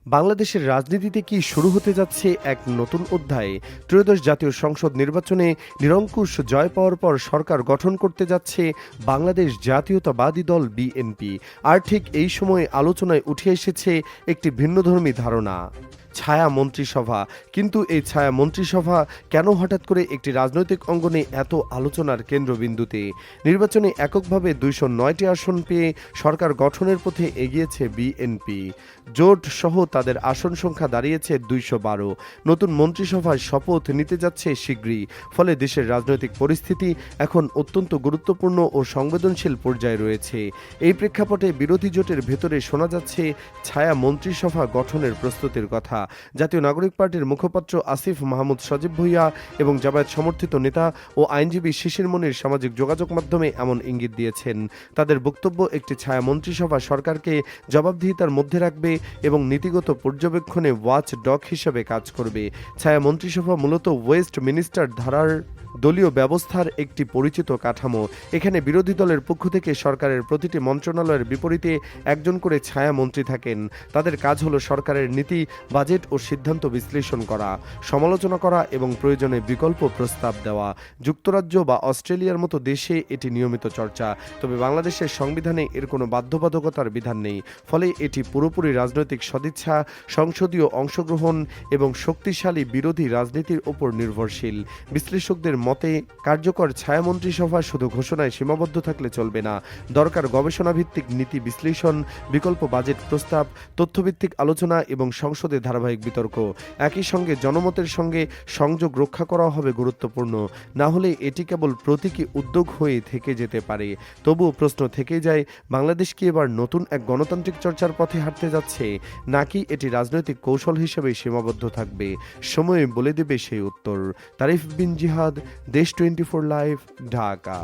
বাংলাদেশের রাজনীতিতে কি শুরু হতে যাচ্ছে এক নতুন অধ্যায়? ত্রয়োদশ জাতীয় সংসদ নির্বাচনে নিরঙ্কুশ জয় পাওয়ার পর সরকার গঠন করতে যাচ্ছে বাংলাদেশ জাতীয়তাবাদী দল বিএনপি। আর ঠিক এই সময়ে আলোচনায় উঠে এসেছে একটি ভিন্নধর্মী ধারণা, ছায়া মন্ত্রিসভা। কিন্তু এই ছায়া মন্ত্রিসভা কেন হঠাৎ করে একটি রাজনৈতিক অঙ্গনে এত আলোচনার কেন্দ্রবিন্দুতে? নির্বাচনে এককভাবে ২০৯টি আসন পেয়ে সরকার গঠনের পথে এগিয়েছে বিএনপি। জোট সহ তাদের আসন সংখ্যা দাঁড়িয়েছে ২১২। নতুন মন্ত্রিসভায় শপথ নিতে যাচ্ছে শীঘ্রই। ফলে দেশের রাজনৈতিক পরিস্থিতি এখন অত্যন্ত গুরুত্বপূর্ণ ও সংবেদনশীল পর্যায়ে রয়েছে। এই প্রেক্ষাপটে বিরোধী জোটের ভেতরে শোনা যাচ্ছে ছায়া মন্ত্রিসভা গঠনের প্রস্তুতির কথা। জাতীয় নাগরিক পার্টির মুখপাত্র আসিফ মাহমুদ সজীব ভুঁইয়া এবং জামায়াত সমর্থিত নেতা ও আইনজীবী শিশির মনির সামাজিক যোগাযোগ মাধ্যমে এমন ইঙ্গিত দিয়েছেন। তাদের বক্তব্য, একটি ছায়া মন্ত্রিসভা সরকারকে জবাবদিহিতার মধ্যে রাখবে এবং নীতিগত পর্যবেক্ষণে ওয়াচ ডগ হিসেবে কাজ করবে। ছায়া মন্ত্রিসভা মূলত ওয়েস্ট মিনিস্টার ধারার দলীয় ব্যবস্থার একটি পরিচিত কাঠামো। এখানে বিরোধী দলের পক্ষ থেকে সরকারের প্রতিটি মন্ত্রণালয়ের বিপরীতে একজন করে ছায়া মন্ত্রী থাকেন। তাদের কাজ হলো সরকারের নীতি, বাজেট ও সিদ্ধান্ত বিশ্লেষণ করা, সমালোচনা করা এবং প্রয়োজনে বিকল্প প্রস্তাব দেওয়া। যুক্তরাজ্য বা অস্ট্রেলিয়ার মতো দেশে এটি নিয়মিত চর্চা, তবে বাংলাদেশের সংবিধানে এর কোনো বাধ্যবাধকতার বিধান নেই। ফলে এটি পুরোপুরি রাজনৈতিক সদিচ্ছা, সংসদীয় অংশগ্রহণ এবং শক্তিশালী বিরোধী রাজনীতির উপর নির্ভরশীল। বিশ্লেষকদের মতে, কার্যকর ছায়া মন্ত্রিসভা শুধু ঘোষণায় সীমাবদ্ধ থাকলে চলবে না। দরকার গবেষণাভিত্তিক নীতি বিশ্লেষণ, বিকল্প বাজেট প্রস্তাব, তথ্যভিত্তিক আলোচনা এবং সংসদে ধারাবাহিক বিতর্ক। একই সঙ্গে জনমতের সঙ্গে সংযোগ রক্ষা করা হবে গুরুত্বপূর্ণ। না হলে এটি কেবল প্রতীকী উদ্যোগ হয়ে থেকে যেতে পারে। তবুও প্রশ্ন থেকে যায়, বাংলাদেশ কি এবার নতুন এক গণতান্ত্রিক চর্চার পথে হাঁটতে যাচ্ছে, নাকি এটি রাজনৈতিক কৌশল হিসেবে সীমাবদ্ধ থাকবে? সময় বলে দেবে সেই উত্তর। তারিফ বিন জিহাদ, দেশ 24 লাইভ, ঢাকা।